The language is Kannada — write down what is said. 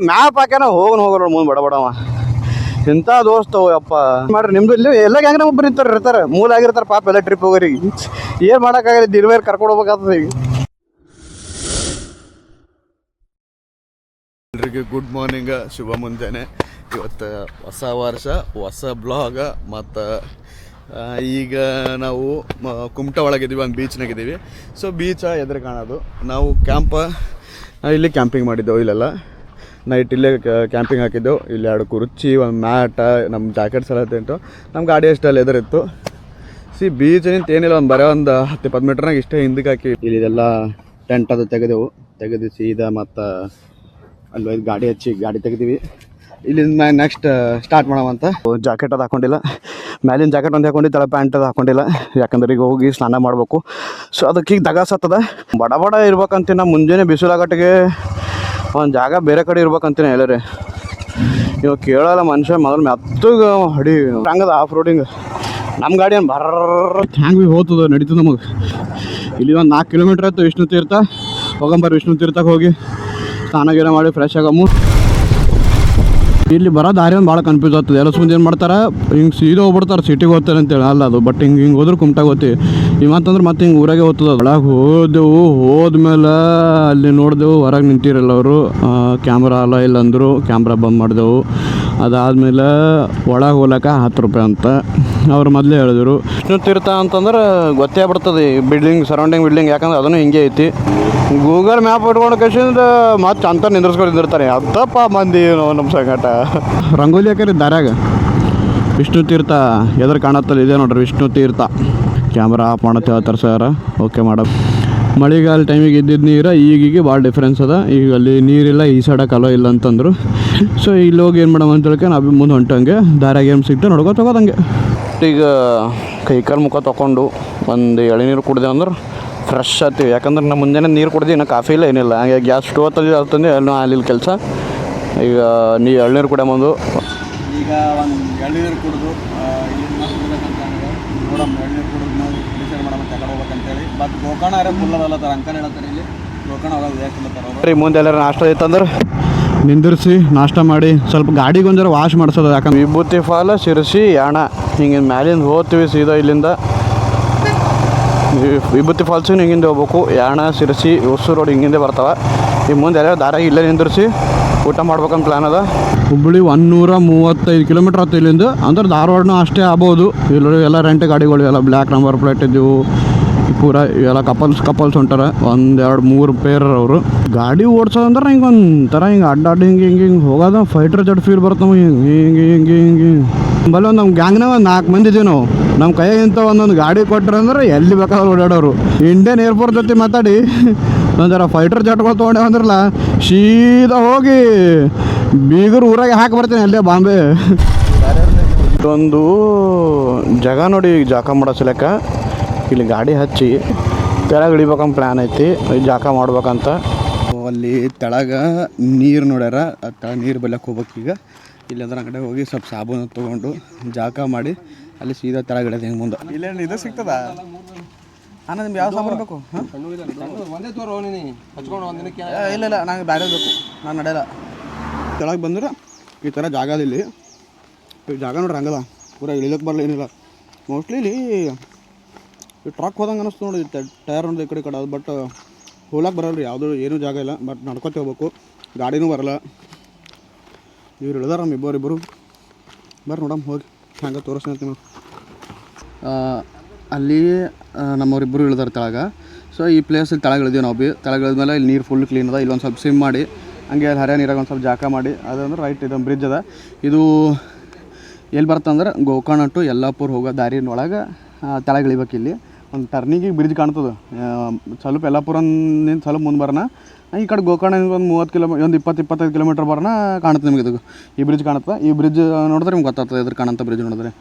ಮ್ಯಾಪ್ ಹಾಕ್ಯಾನ ಹೋಗೋಣ ಮುಂದೆ ಬಡಬಡವ ಇಂಥ ದೋಸ್ತ ಅಪ್ಪ ಮಾಡ್ರಿ ನಿಮ್ದು ಇಲ್ಲಿ ಎಲ್ಲ ಗ್ಯಾಂಗ್ನ ಒಬ್ಬರು ಇರ್ತಾರೆ ಮೂಲ ಆಗಿರ್ತಾರೆ ಪಾಪ ಎಲ್ಲ ಟ್ರಿಪ್ ಹೋಗೋರಿ ಏನು ಮಾಡೋಕ್ಕಾಗಲ್ಲ ದಿನವೇರ್ ಕರ್ಕೊಂಡು ಹೋಗ್ಬೇಕಾಗ್ತದೆ ಈಗ. ಎಲ್ರಿಗೂ ಗುಡ್ ಮಾರ್ನಿಂಗ್, ಶುಭ ಮುಂಜಾನೆ. ಇವತ್ತು ಹೊಸ ವರ್ಷ, ಹೊಸ ಬ್ಲಾಗ. ಮತ್ತು ಈಗ ನಾವು ಕುಮಟಾ ಒಳಗಿದ್ದೀವಿ, ಒಂದು ಬೀಚ್ನಾಗಿದ್ದೀವಿ. ಸೊ ಬೀಚ ಎದುರು ಕಾಣೋದು. ನಾವು ಇಲ್ಲಿ ಕ್ಯಾಂಪಿಂಗ್ ಮಾಡಿದ್ದೆವು. ಇಲ್ಲೆಲ್ಲ ನೈಟ್ ಇಲ್ಲೇ ಕ್ಯಾಂಪಿಂಗ್ ಹಾಕಿದ್ದೆವು. ಇಲ್ಲಿ 2 ಕುರ್ಚಿ, ಒಂದು ಮ್ಯಾಟ, ನಮ್ಮ ಜಾಕೆಟ್ಸ್ ಎಲ್ಲ ತಿಂಟು. ನಮ್ಮ ಗಾಡಿ ಅಷ್ಟಲ್ಲಿ ಎದುರಿತ್ತು. ಬೀಚ್ ನಿಂತ ಏನಿಲ್ಲ, ಬರೋ ಒಂದು 10-20 ಮೀಟ್ರ್ನಾಗ ಇಷ್ಟೇ ಹಿಂದಕ್ಕೆ ಹಾಕಿ ಇಲ್ಲಿ ಇದೆಲ್ಲ ಟೆಂಟ್ ಅದು ತೆಗೆದು ಸೀದಾ ಮತ್ತು ಅಲ್ಲಿ ಗಾಡಿ ಹಚ್ಚಿ ಗಾಡಿ ತೆಗ್ದೀವಿ. ಇಲ್ಲಿಂದ ನೆಕ್ಸ್ಟ್ ಸ್ಟಾರ್ಟ್ ಮಾಡೋವಂತ. ಜಾಕೆಟ್ ಅದು ಹಾಕೊಂಡಿಲ್ಲ, ಮ್ಯಾಲಿನ ಜಾಕೆಟ್ ಒಂದು ಹಾಕೊಂಡು ತಳ ಪ್ಯಾಂಟ್ ಅದು ಹಾಕೊಂಡಿಲ್ಲ, ಯಾಕಂದ್ರೆ ಈಗ ಹೋಗಿ ಸ್ನಾನ ಮಾಡಬೇಕು. ಸೊ ಅದಕ್ಕೆ ಈಗ ದಗಾಸತ್ತದ. ಬಡ ಇರ್ಬೇಕಂತೀನಿ. ಮುಂಜಾನೆ ಬಿಸಿಲಾಗಟ್ಟಿಗೆ ಒಂದು ಜಾಗ ಬೇರೆ ಕಡೆ ಇರ್ಬೇಕಂತೀನಿ ಎಲ್ಲರೇ. ಇವಾಗ ಕೇಳಲ್ಲ ಮನುಷ್ಯ, ಮೊದಲು ಮೆತ್ತಗೆ ಹಡಿ ಹಂಗದ ಆಫ್ ರೋಡಿಂಗ್. ನಮ್ಮ ಗಾಡಿ ಏನು ಹ್ಯಾಂಗೆ ಭೀ ಹೋಗ್ತದೆ, ನಡೀತದೆ ನಮಗೆ. ಇಲ್ಲಿ ಒಂದು 4 ಕಿಲೋಮೀಟ್ರ್ ಆಯ್ತು ವಿಷ್ಣು ತೀರ್ಥ. ಹೋಗಂಬರ್ರಿ ವಿಷ್ಣು ತೀರ್ಥಕ್ಕೆ ಹೋಗಿ ಸ್ನಾನ ಗೀನ ಮಾಡಿ ಫ್ರೆಶ್ ಆಗಮ್ಮು. ಇಲ್ಲಿ ಬರೋ ದಾರಿ ಒಂದು ಭಾಳ ಕನ್ಫ್ಯೂಸ್ ಆಗ್ತದೆ. ಎಲ್ಲ ಮುಂದೆ ಏನು ಮಾಡ್ತಾರೆ, ಹಿಂಗೆ ಸೀದಾ ಹೋಗ್ಬಿಡ್ತಾರೆ ಸಿಟಿಗೆ ಹೋಗ್ತಾರೆ ಅಂತೇಳಿ. ಅಲ್ಲ ಅದು, ಬಟ್ ಹಿಂಗೆ ಹೋದ್ರೆ ಕುಮಟಾಗ ಹೋಗ್ತೀವಿ. ಇವಂತಂದ್ರೆ ಮತ್ತೆ ಹಿಂಗೆ ಊರಾಗೆ ಹೋಗ್ತದೆ. ಒಳಗೆ ಹೋದ್ಮೇಲೆ ಅಲ್ಲಿ ನೋಡಿದೆವು, ಹೊರಗೆ ನಿಂತಿರಲ್ಲ ಅವರು, ಕ್ಯಾಮ್ರಾ ಅಲ್ಲ ಇಲ್ಲ ಅಂದರು. ಕ್ಯಾಮ್ರಾ ಬಂದ್ ಮಾಡಿದೆವು. ಅದಾದಮೇಲೆ ಒಳಗೆ ಹೋಗ್ಲಿಕ್ಕೆ 10 ರೂಪಾಯಿ ಅಂತ ಅವ್ರು ಮೊದಲೇ ಹೇಳಿದ್ರು. ವಿಷ್ಣು ತೀರ್ಥ ಅಂತಂದ್ರೆ ಗೊತ್ತೇ ಬಿಡ್ತದೆ ಬಿಲ್ಡಿಂಗ್, ಸರೌಂಡಿಂಗ್ ಬಿಲ್ಡಿಂಗ್, ಯಾಕಂದ್ರೆ ಅದನ್ನು ಹಿಂಗೆ ಐತಿ. ಗೂಗಲ್ ಮ್ಯಾಪ್ ಇಟ್ಕೊಂಡು ಕಸಿಂದ ಮತ್ತೆ ಅಂತ ನಿಂದ್ರಿಸ್ಕೊಂಡಿರ್ತಾರೆ. ಅದಪ್ಪ ಮಂದಿ ನಮ್ಮ ಸಂಗಟ ರಂಗೋಲಿ ಹಾಕ್ಯಾರ ದಾರ್ಯಾಗ. ವಿಷ್ಣು ತೀರ್ಥ ಎದುರು ಕಾಣತ್ತಲ್ಲ, ಇದೆ ನೋಡ್ರಿ ವಿಷ್ಣು ತೀರ್ಥ. ಕ್ಯಾಮ್ರಾ ಆಫ್ ಮಾಡತ್ತೆ ಹೇಳ್ತಾರೆ ಸರ್. ಓಕೆ ಮಾಡೋ. ಮಳೆಗಾಲ ಟೈಮಿಗೆ ಇದ್ದಿದ್ದು ನೀರು ಈಗೀಗ ಭಾಳ ಡಿಫ್ರೆನ್ಸ್ ಅದ. ಈಗ ಅಲ್ಲಿ ನೀರಿಲ್ಲ, ಈ ಸೈಡಕ್ಕೆ ಅಲೋ ಇಲ್ಲ ಅಂತಂದರು. ಸೊ ಇಲ್ಲಿ ಹೋಗಿ ಏನು ಮಾಡೋಣ ಅಂತ ಹೇಳ್ಕೆ ನಾವು ಮುಂದೆ ಹೊಂಟಂಗೆ ದಾರ್ಯಾಗ ಏನು ಸಿಗ್ತು ನೋಡ್ಕೋತಂಗೆ. ಈಗ ಕೈಕಾಲು ಮುಖ ತೊಗೊಂಡು ಒಂದು ಎಳೆನೀರು ಕುಡ್ದೆ ಅಂದ್ರೆ ಫ್ರೆಶ್ ಆಗ್ತೀವಿ. ಯಾಕಂದ್ರೆ ನಾವು ಮುಂಜಾನೆ ನೀರು ಕುಡ್ದು ಇನ್ನೂ ಕಾಫಿ ಇಲ್ಲ ಏನಿಲ್ಲ. ಹಂಗೆ ಗ್ಯಾಸ್ ಸ್ಟೋವ್ ತಂದು ಏನೋ ಅಲ್ಲಿ ಕೆಲಸ. ಈಗ ಎಳ್ನೀರು ಕುಡಿಯಂಬಂದು ಈಗ ಒಂದು ಎಳ್ನೀರು ಕುಡಿದು ನೋಡಮ್ಮ, ಎಳ್ನೀರು ಕುಡಿದು ನಾವು ಡಿಸೈಡ್ ಮಾಡಮ್ಮ ತಗೊಂಡು ಹೋಗ್ಬೇಕಂತೇಳಿ. ಬಟ್ ಗೋಕರ್ಣ ಫುಲ್ ಅದಲ್ಲ ತರ ಅಂಕನ್ ಹೇಳ್ತಾರೆ. ಇಲ್ಲಿ ಗೋಕರ್ಣ ಒಳಗೆ ಹೇಳ್ತಾರೆ. ಮುಂದೆ ಎಲ್ಲರೂ ನಾಷ್ಟ ಇತ್ತಂದ್ರೆ ನಿಂದಿರಿಸಿ ನಾಷ್ಟ ಮಾಡಿ ಸ್ವಲ್ಪ ಗಾಡಿಗೆ ಒಂದರ ವಾಶ್ ಮಾಡಿಸೋದು. ಯಾಕಂದ್ರೆ ವಿಭೂತಿ ಫಾಲ, ಶಿರಸಿ, ಯಾಣ ಹಿಂಗೆ ಮ್ಯಾಲಿಂದ ಹೋಗ್ತೀವಿ ಸೀದಾ. ಇಲ್ಲಿಂದ ವಿಭೂತಿ ಫಾಲ್ಸಿಗೆ ಹಿಂಗಿಂದ ಹೋಗ್ಬೇಕು. ಯಾಣ, ಶಿರಸಿ, ಹೊಸೂರು ರೋಡ್ ಹಿಂಗಿಂದೆ ಬರ್ತಾವೆ. ಈ ಮುಂದೆ ಎಲ್ಲ ದಾರಾಗಿ ಇಲ್ಲೇ ನಿಂದಿರಿಸಿ ಊಟ ಮಾಡ್ಬೇಕಂತ ಪ್ಲ್ಯಾನ್ ಅದ. ಹುಬ್ಬಳ್ಳಿ 135 ಕಿಲೋಮೀಟ್ರ್ ಆಯ್ತು ಇಲ್ಲಿಂದ. ಅಂದ್ರೆ ಧಾರವಾಡನೂ ಅಷ್ಟೇ ಆಗ್ಬೋದು. ಇಲ್ಲಿ ಎಲ್ಲ ರೆಂಟ್ ಗಾಡಿಗಳು ಎಲ್ಲ ಬ್ಲ್ಯಾಕ್ ನಂಬರ್ ಪ್ಲೇಟ್ ಇದ್ದವು. ಪೂರ ಎಲ್ಲ ಕಪಲ್ಸ್ ಹೊಂಟಾರ. 1-2-3 ಪೇರ್ ಅವರು ಗಾಡಿ ಓಡ್ಸೋದಂದ್ರೆ ಹಿಂಗೆ ಒಂಥರ ಹಿಂಗೆ ಅಡ್ಡ ಹಿಂಗೆ ಹೋಗೋದು. ಫೈಟರ್ ಜೆಟ್ ಫೀಲ್ ಬರ್ತಾವೆ ಹಿಂಗೆ ಬಲ್ಲ. ನಮ್ಮ ಗ್ಯಾಂಗ್ನಾಗ ಒಂದು 4 ಮಂದಿ ಇದ್ದೀವಿ ನಾವು. ನಮ್ಮ ಕೈಯಾಗ ಇಂಥ ಒಂದೊಂದು ಗಾಡಿ ಕೊಟ್ಟರೆ ಅಂದ್ರೆ ಎಲ್ಲಿ ಬೇಕಾದ್ರೆ ಓಡಾಡೋರು. ಇಂಡಿಯನ್ ಏರ್ಪೋರ್ಟ್ ಜೊತೆ ಮಾತಾಡಿ ಒಂಥರ ಫೈಟರ್ ಜೆಟ್ಗಳು ತೊಗೊಂಡೇವು ಅಂದ್ರಲ್ಲ, ಸೀದಾ ಹೋಗಿ ಬೀಗರು ಊರಾಗೆ ಹಾಕಿ ಬರ್ತೀನಿ ಅಲ್ಲೇ ಬಾಂಬೆ. ಇದೊಂದು ಜಾಗ ನೋಡಿ, ಜಾಕ ಮಾಡೋ ಸಲಕ ಇಲ್ಲಿ ಗಾಡಿ ಹಚ್ಚಿ ತೆಳಗೆ ಇಳಿಬೇಕಂತ ಪ್ಲ್ಯಾನ್ ಐತಿ. ಜಾಕ ಮಾಡ್ಬೇಕಂತ. ಅಲ್ಲಿ ತೆಳಗೆ ನೀರು ನೋಡ್ಯಾರ, ತೆಳಗೆ ನೀರು ಬಲ್ಲಕ್ಕೆ ಹೋಗ್ಬೇಕು. ಈಗ ಇಲ್ಲಂದ್ರೆ ಆ ಕಡೆ ಹೋಗಿ ಸ್ವಲ್ಪ ಸಾಬೂನು ತೊಗೊಂಡು ಜಾಕ ಮಾಡಿ ಅಲ್ಲಿ ಸೀದಾ ತೆಳಗೆ ಇಡೋದು. ಹಿಂಗೆ ಮುಂದೆ ಇಲ್ಲೇನು ಇದು ಸಿಗ್ತದ ಅಣ್ಣ? ನಿಮ್ಗೆ ಯಾವ ಸಾಬೂನು ಬೇಕು? ಇಲ್ಲ ನಂಗೆ ಬೇರೆ ಬೇಕು, ನಾನು ನಡೆಯಲ್ಲ. ತೆಳಗೆ ಬಂದ್ರೆ ಈ ಥರ ಜಾಗ ಅದ. ಇಲ್ಲಿ ಜಾಗ ನೋಡ್ರಿ ಹಂಗದ, ಪೂರ ಇಳಿಲಕ್ಕೆ ಬರಲ್ಲ ಏನಿಲ್ಲ. ಮೋಸ್ಟ್ಲಿ ಇಲ್ಲಿ ಟ್ರಕ್ ಹೋದಂಗೆ ಅನ್ನಿಸ್ತು ನೋಡಿ, ಟೈರ್ ಒಂದು ಈ ಕಡೆ ಅದು. ಬಟ್ ಹೋಗ್ಲಕ್ಕೆ ಬರಲ್ಲ ರೀ, ಯಾವುದೂ ಏನೂ ಜಾಗ ಇಲ್ಲ. ಬಟ್ ನಡ್ಕೊತ ಹೋಗ್ಬೇಕು, ಗಾಡಿನೂ ಬರಲ್ಲ. ಇವ್ರು ಇಳಿದಾರ ನಮ್ಮ ಇಬ್ಬರು ಬರ್ರಿ ನೋಡಮ್ಮ ಹೋಗಿ ಹಂಗೆ ತೋರಿಸ್ತೀನಿ ನಾವು. ಅಲ್ಲಿ ನಮ್ಮವರಿಬ್ಬರು ಇಳಿದಾರೆ ತೆಳಗೆ. ಸೊ ಈ ಪ್ಲೇಸಲ್ಲಿ ತೆಳಗೆ ಇಳಿದೀವಿ ನಾವು. ತೆಳಗೆ ಇಳಿದ್ಮೇಲೆ ಇಲ್ಲಿ ನೀರು ಫುಲ್ ಕ್ಲೀನ್ ಅದ. ಇಲ್ಲೊಂದು ಸ್ವಲ್ಪ ಸ್ವಿಮ್ ಮಾಡಿ ಹಂಗೆ ಅಲ್ಲಿ ಹರಿಯ ನೀರಾಗ ಒಂದು ಸ್ವಲ್ಪ ಜಾಕ ಮಾಡಿ ಅದಂದ್ರೆ ರೈಟ್. ಇದೊಂದು ಬ್ರಿಡ್ಜ್ ಅದ. ಇದು ಎಲ್ಲಿ ಬರ್ತಂದ್ರೆ ಗೋಕರ್ಣ ಟು ಯಲ್ಲಾಪುರ ಹೋಗೋ ದಾರಿನೊಳಗೆ ತೆಳಗೆ ಇಳಿಬೇಕು. ಇಲ್ಲಿ ಒಂದು ಟರ್ನಿಂಗಿಗೆ ಬ್ರಿಡ್ಜ್ ಕಾಣ್ತದೆ. ಸ್ವಲ್ಪ ಯಲ್ಲಾಪುರದಿಂದ ಸ್ವಲ್ಪ ಮುಂದೆ ಬರೋಣ. ಈ ಕಡೆ ಗೋಕರ್ಣ ಒಂದು 20-25 ಕಿಲೋಮೀಟ್ರ್ ಬರೋಣ ಕಾಣುತ್ತೆ ನಿಮಗೆ. ಇದು ಈ ಬ್ರಿಡ್ಜ್ ಕಾಣುತ್ತೆ. ಈ ಬ್ರಿಡ್ಜ್ ನೋಡಿದ್ರೆ ನಿಮ್ಗೆ ಗೊತ್ತಾಗ್ತದೆ, ಇದ್ರ ಕಾಣಂತ ಬ್ರಿಡ್ಜ್ ನೋಡಿದ್ರೆ.